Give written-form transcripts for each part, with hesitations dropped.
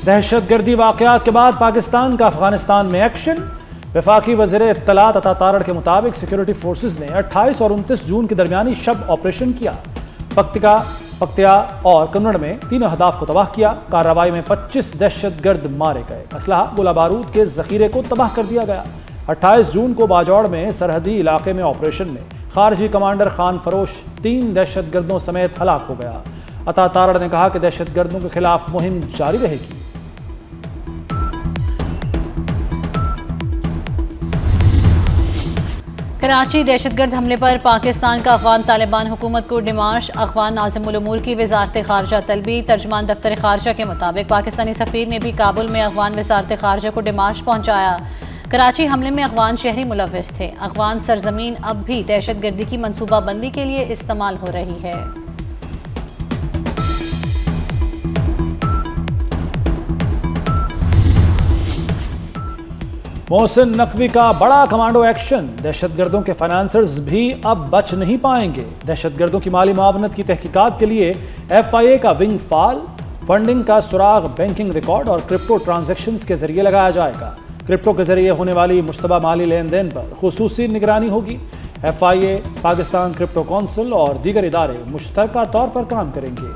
دہشت گردی واقعات کے بعد پاکستان کا افغانستان میں ایکشن۔ وفاقی وزیر اطلاعات عطا تارڑ کے مطابق سیکورٹی فورسز نے 28 اور 29 جون کے درمیانی شب آپریشن کیا۔ پکتیا اور کنڑ میں 3 اہداف کو تباہ کیا۔ کارروائی میں 25 دہشت گرد مارے گئے۔ اسلحہ گولہ بارود کے ذخیرے کو تباہ کر دیا گیا۔ 28 جون کو باجوڑ میں سرحدی علاقے میں آپریشن میں خارجی کمانڈر خان فروش 3 دہشت گردوں سمیت ہلاک ہو گیا۔ عطا تارڑ نے کہا کہ دہشت گردوں کے خلاف مہم جاری رہے گی۔ کراچی دہشت گرد حملے پر پاکستان کا افغان طالبان حکومت کو ڈیمارش۔ افغان ناظم الامور کی وزارت خارجہ طلبی۔ ترجمان دفتر خارجہ کے مطابق پاکستانی سفیر نے بھی کابل میں افغان وزارت خارجہ کو ڈیمارش پہنچایا۔ کراچی حملے میں افغان شہری ملوث تھے۔ افغان سرزمین اب بھی دہشت گردی کی منصوبہ بندی کے لیے استعمال ہو رہی ہے۔ محسن نقوی کا بڑا کمانڈو ایکشن۔ دہشت گردوں کے فائنانسرز بھی اب بچ نہیں پائیں گے۔ دہشت گردوں کی مالی معاونت کی تحقیقات کے لیے FIA کا ونگ فعال۔ فنڈنگ کا سراغ بینکنگ ریکارڈ اور کرپٹو ٹرانزیکشنز کے ذریعے لگایا جائے گا۔ کرپٹو کے ذریعے ہونے والی مشتبہ مالی لین دین پر خصوصی نگرانی ہوگی۔ FIA، پاکستان کرپٹو کونسل اور دیگر ادارے مشترکہ طور پر کام کریں گے۔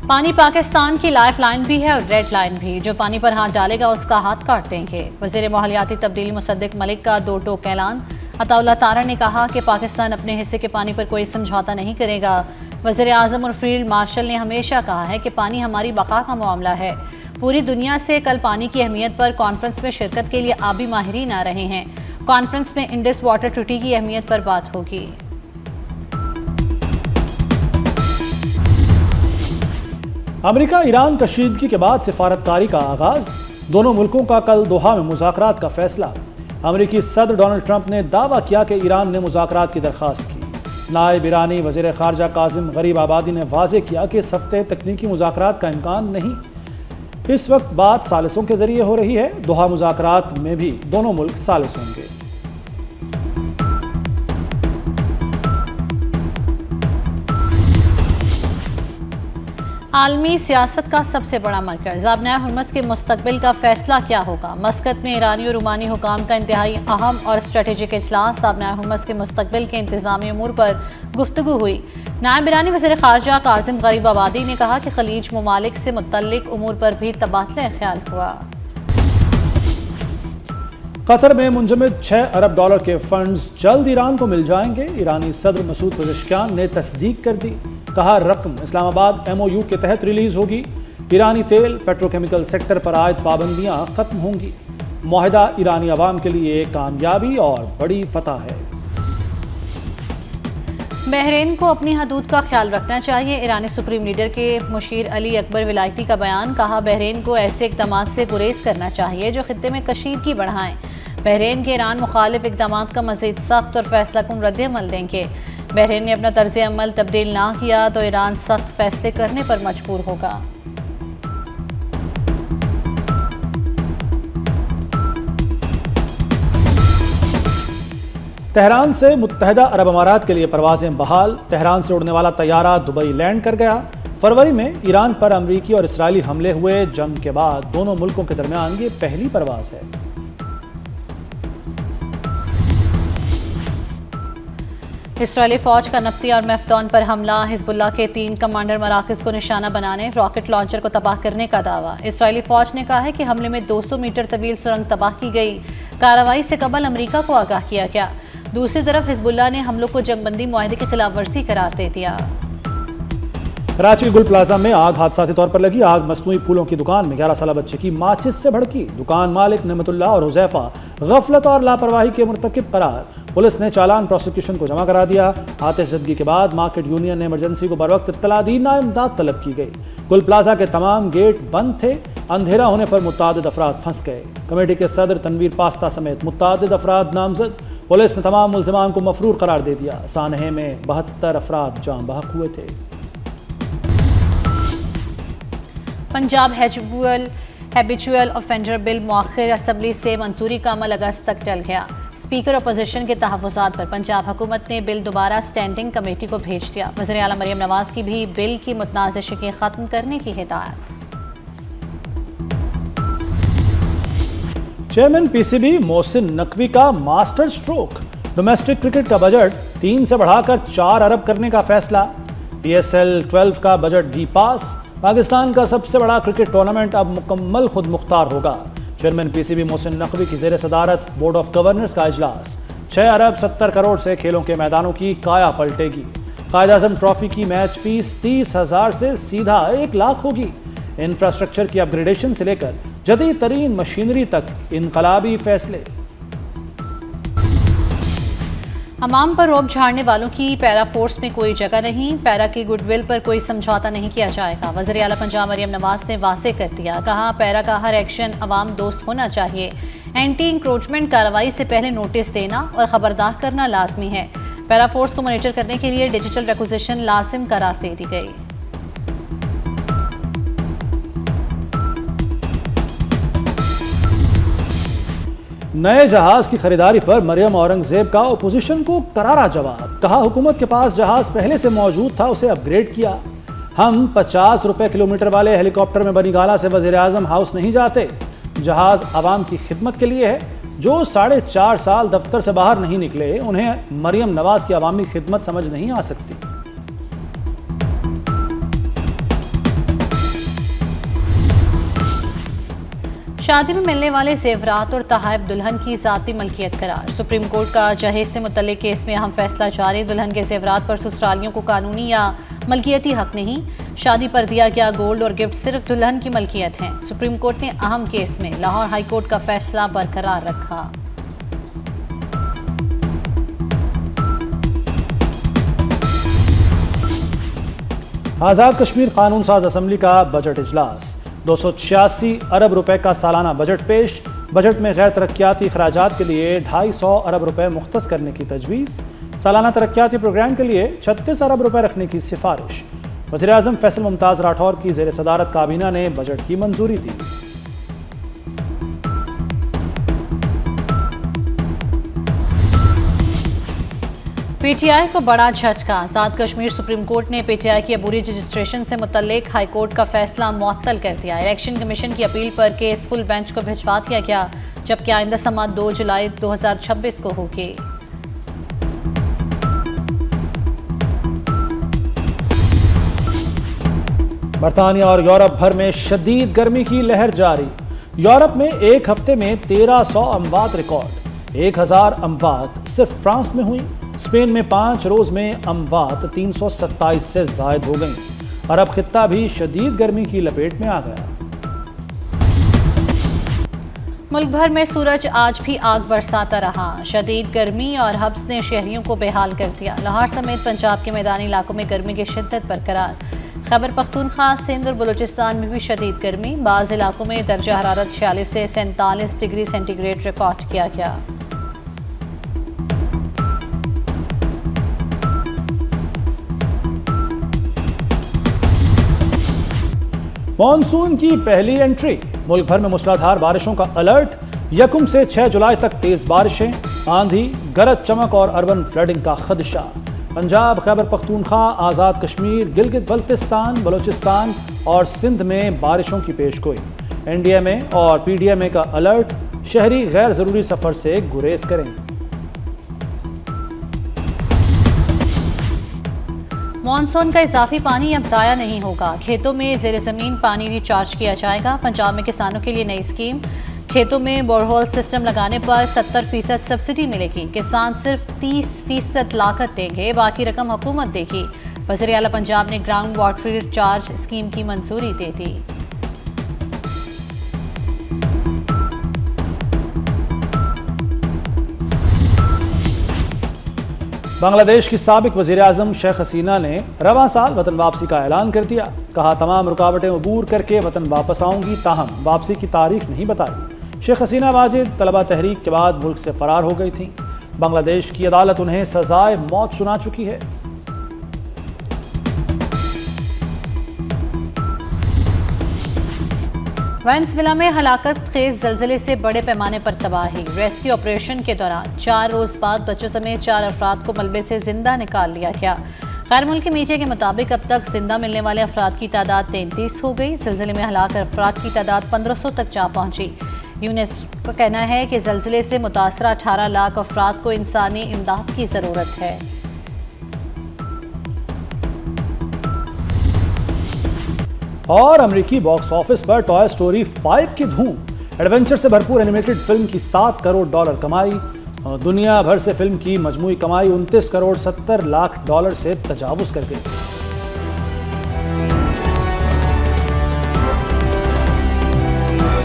پانی پاکستان کی لائف لائن بھی ہے اور ریڈ لائن بھی۔ جو پانی پر ہاتھ ڈالے گا اس کا ہاتھ کاٹ دیں گے۔ وزیر ماحولیاتی تبدیلی مصدق ملک کا 2 ٹوک اعلان۔ عطا اللہ تارڑ نے کہا کہ پاکستان اپنے حصے کے پانی پر کوئی سمجھوتا نہیں کرے گا۔ وزیر اعظم اور فیلڈ مارشل نے ہمیشہ کہا ہے کہ پانی ہماری بقا کا معاملہ ہے۔ پوری دنیا سے کل پانی کی اہمیت پر کانفرنس میں شرکت کے لیے آبی ماہرین آ رہے ہیں۔ کانفرنس میں انڈس واٹر ٹریٹی کی اہمیت پر بات ہوگی۔ امریکہ ایران کشیدگی کے بعد سفارتکاری کا آغاز۔ دونوں ملکوں کا کل دوحہ میں مذاکرات کا فیصلہ۔ امریکی صدر ڈونلڈ ٹرمپ نے دعویٰ کیا کہ ایران نے مذاکرات کی درخواست کی۔ نائب ایرانی وزیر خارجہ کاظم غریب آبادی نے واضح کیا کہ اس ہفتے تکنیکی مذاکرات کا امکان نہیں۔ اس وقت بات ثالثوں کے ذریعے ہو رہی ہے۔ دوحہ مذاکرات میں بھی دونوں ملک ثالث ہوں گے۔ عالمی سیاست کا سب سے بڑا مرکز آبنائے ہرمز کے مستقبل کا فیصلہ کیا ہوگا؟ مسقط میں ایرانی اور رومانی حکام کا انتہائی اہم اور اسٹریٹجک اجلاس۔ آبنائے ہرمز کے مستقبل کے انتظامی امور پر گفتگو ہوئی۔ نائب ایرانی وزیر خارجہ کاظم غریب آبادی نے کہا کہ خلیج ممالک سے متعلق امور پر بھی تبادلہ خیال ہوا۔ قطر میں منجمد $6 ارب کے فنڈز جلد ایران کو مل جائیں گے۔ ایرانی صدر مسعود پزشکیان نے تصدیق کر دی۔ کہا رقم اسلام آباد MOU کے تحت ریلیز ہوگی۔ ایرانی تیل پیٹروکیمیکل سیکٹر پر عائد پابندیاں ختم ہوں گی۔ معاہدہ ایرانی عوام کے لیے ایک کامیابی اور بڑی فتح ہے۔ بحرین کو اپنی حدود کا خیال رکھنا چاہیے۔ ایرانی سپریم لیڈر کے مشیر علی اکبر ولایتی کا بیان۔ کہا بحرین کو ایسے اقدامات سے گریز کرنا چاہیے جو خطے میں کشیدگی بڑھائیں۔ بحرین کے ایران مخالف اقدامات کا مزید سخت اور فیصلہ کن رد عمل دیں گے۔ بحرین نے اپنا طرز عمل تبدیل نہ کیا تو ایران سخت فیصلے کرنے پر مجبور ہوگا۔ تہران سے متحدہ عرب امارات کے لیے پروازیں بحال۔ تہران سے اڑنے والا طیارہ دبئی لینڈ کر گیا۔ فروری میں ایران پر امریکی اور اسرائیلی حملے ہوئے۔ جنگ کے بعد دونوں ملکوں کے درمیان یہ پہلی پرواز ہے۔ اسرائیلی فوج کا نفتی اور میفدون پر حملہ۔ حزب اللہ کے 3 کمانڈر مراکز کو نشانہ بنانے راکٹ لانچر کو تباہ کرنے کا دعویٰ۔ اسرائیلی فوج نے کہا ہے کہ حملے میں 200 میٹر طویل سرنگ تباہ کی گئی۔ کارروائی سے قبل امریکہ کو آگاہ کیا گیا۔ دوسری طرف حزب اللہ نے حملوں کو جنگ بندی معاہدے کی خلاف ورزی قرار دے دیا۔ کراچی گل پلازا میں آگ حادثاتی طور پر لگی۔ آگ مصنوعی پھولوں کی دکان میں 11 سالہ بچے کی ماچس سے بھڑکی۔ دکان مالک نعمت اللہ اور حذیفہ غفلت اور لاپرواہی کے مرتکب قرار۔ پولیس نے چالان پروسیکیوشن کو جمع کرا دیا۔ آتش زدگی کے بعد مارکیٹ یونین نے ایمرجنسی کو بروقت اطلاع دی۔ امداد طلب کی گئی۔ گل پلازا کے تمام گیٹ بند تھے۔ اندھیرا ہونے پر متعدد افراد پھنس گئے۔ کمیٹی کے صدر تنویر پاستہ سمیت متعدد افراد نامزد۔ پولیس نے تمام ملزمان کو مفرور قرار دے دیا۔ سانحے میں 72 افراد جاں بحق ہوئے تھے۔ پنجاب ہیبیچول آفینڈر بل مؤخر اسمبلی سے منظوری کا عمل اگست تک ٹل گیا۔ اسپیکر اپوزیشن کے تحفظات پر پنجاب حکومت نے بل دوبارہ اسٹینڈنگ کمیٹی کو بھیج دیا. وزیر اعلیٰ مریم نواز کی بھی بل کی متنازع شقیں ختم کرنے کی ہدایت. Chairman P C B Mohsin Naqvi کا ماسٹر سٹروک. ڈومیسٹک کرکٹ کا بجٹ 3 سے بڑھا کر 4 ارب کرنے کا فیصلہ. پی ایس ایل 12 کا بجٹ بھی پاس. پاکستان کا سب سے بڑا کرکٹ ٹورنامنٹ اب مکمل خود مختار ہوگا. Chairman P C B Mohsin Naqvi کی زیر صدارت بورڈ آف گورنرز کا اجلاس. 6 ارب 70 کروڑ سے کھیلوں کے میدانوں کی کایا پلٹے گی. قائد اعظم ٹرافی کی میچ فیس 30,000 سے سیدھا 1 لاکھ ہوگی. انفراسٹرکچر کی اپ گریڈیشن سے لے کر جدید ترین مشینری تک انقلابی فیصلے. عوام پر روب جھاڑنے والوں کی پیرا فورس میں کوئی جگہ نہیں. پیرا کی گڈ ول پر کوئی سمجھوتا نہیں کیا جائے گا. وزیر اعلیٰ پنجاب مریم نواز نے واضح کر دیا. کہا پیرا کا ہر ایکشن عوام دوست ہونا چاہیے. اینٹی انکروچمنٹ کارروائی سے پہلے نوٹس دینا اور خبردار کرنا لازمی ہے. پیرا فورس کو مانیٹر کرنے کے لیے ڈیجیٹل ریکوزیشن لازم قرار دے دی گئی. نئے جہاز کی خریداری پر مریم اورنگزیب کا اپوزیشن کو کرارا جواب. کہا حکومت کے پاس جہاز پہلے سے موجود تھا, اسے اپ گریڈ کیا. ہم 50 روپے کلومیٹر والے ہیلی کاپٹر میں بنی گالہ سے وزیر اعظم ہاؤس نہیں جاتے. جہاز عوام کی خدمت کے لیے ہے. جو 4.5 سال دفتر سے باہر نہیں نکلے, انہیں مریم نواز کی عوامی خدمت سمجھ نہیں آ سکتی. شادی میں ملنے والے زیورات اور تحائف دلہن کی ذاتی ملکیت قرار. سپریم کورٹ کا جہیز سے متعلق کیس میں اہم فیصلہ جاری. دلہن کے زیورات پر سسرالیوں کو قانونی یا ملکیتی حق نہیں. شادی پر دیا گیا گولڈ اور گفٹ صرف دلہن کی ملکیت ہیں. سپریم کورٹ نے اہم کیس میں لاہور ہائی کورٹ کا فیصلہ برقرار رکھا. آزاد کشمیر قانون ساز اسمبلی کا بجٹ اجلاس. 286 ارب روپے کا سالانہ بجٹ پیش. بجٹ میں غیر ترقیاتی اخراجات کے لیے 250 ارب روپے مختص کرنے کی تجویز. سالانہ ترقیاتی پروگرام کے لیے 36 ارب روپے رکھنے کی سفارش. وزیر اعظم فیصل ممتاز راٹھور کی زیر صدارت کابینہ نے بجٹ کی منظوری دی. پی ٹی آئی کو بڑا جھٹکا. آزاد کشمیر سپریم کورٹ نے پی ٹی آئی کی عبوری رجسٹریشن سے متعلق ہائی کورٹ کا فیصلہ معطل کر دیا. الیکشن کمیشن کی اپیل پر کیس فل بینچ کو بھجوا دیا گیا, جبکہ آئندہ سماعت 2 جولائی 2026 کو ہوگی. برطانیہ اور یورپ بھر میں شدید گرمی کی لہر جاری. یورپ میں ایک ہفتے میں 1300 اموات ریکارڈ. 1000 اموات صرف فرانس میں ہوئی. اسپین میں 5 روز میں اموات 327 سے زائد ہو گئیں. عرب خطہ بھی شدید گرمی کی لپیٹ میں آ گیا. ملک بھر میں سورج آج بھی آگ برساتا رہا. شدید گرمی اور حبس نے شہریوں کو بے حال کر دیا. لاہور سمیت پنجاب کے میدانی علاقوں میں گرمی کی شدت برقرار. خیبر پختونخوا, سندھ اور بلوچستان میں بھی شدید گرمی. بعض علاقوں میں درجہ حرارت 46 سے 47 ڈگری سینٹی گریڈ ریکارڈ کیا گیا. مانسون کی پہلی انٹری. ملک بھر میں موسلادھار بارشوں کا الرٹ. 1 سے 6 جولائی تک تیز بارشیں, آندھی, گرج چمک اور اربن فلڈنگ کا خدشہ. پنجاب, خیبر پختونخوا, آزاد کشمیر, گلگت بلتستان, بلوچستان اور سندھ میں بارشوں کی پیش گوئی. این ڈی ایم اے اور پی ڈی ایم اے کا الرٹ. شہری غیر ضروری سفر سے گریز کریں. مانسون کا اضافی پانی اب ضائع نہیں ہوگا. کھیتوں میں زیر زمین پانی ریچارج کیا جائے گا. پنجاب میں کسانوں کے لیے نئی اسکیم. کھیتوں میں بورہول سسٹم لگانے پر 70% سبسڈی ملے گی. کسان صرف 30% لاگت دیں گے, باقی رقم حکومت دے گی. وزیر اعلیٰ پنجاب نے گراؤنڈ واٹر ریچارج اسکیم کی منظوری دے دی. بنگلہ دیش کی سابق وزیر اعظم شیخ حسینہ نے رواں سال وطن واپسی کا اعلان کر دیا. کہا تمام رکاوٹیں عبور کر کے وطن واپس آؤں گی, تاہم واپسی کی تاریخ نہیں بتائی. شیخ حسینہ واجد طلبہ تحریک کے بعد ملک سے فرار ہو گئی تھیں. بنگلہ دیش کی عدالت انہیں سزائے موت سنا چکی ہے. وینزویلا میں ہلاکت خیز زلزلے سے بڑے پیمانے پر تباہی، ریسکیو آپریشن کے دوران 4 روز بعد بچوں سمیت 4 افراد کو ملبے سے زندہ نکال لیا گیا۔ غیر ملکی میڈیا کے مطابق اب تک زندہ ملنے والے افراد کی تعداد 33 ہو گئی۔ زلزلے میں ہلاک افراد کی تعداد 1500 تک جا پہنچی۔ یونیسکو کا کہنا ہے کہ زلزلے سے متاثرہ 18 لاکھ افراد کو انسانی امداد کی ضرورت ہے۔ اور امریکی باکس آفس پر ٹوائے سٹوری 5 کی دھوم، ایڈونچر سے بھرپور اینیمیٹڈ فلم کی $7 کروڑ کمائی اور دنیا بھر سے فلم کی مجموعی کمائی $29 کروڑ 70 لاکھ سے تجاوز کر گئی۔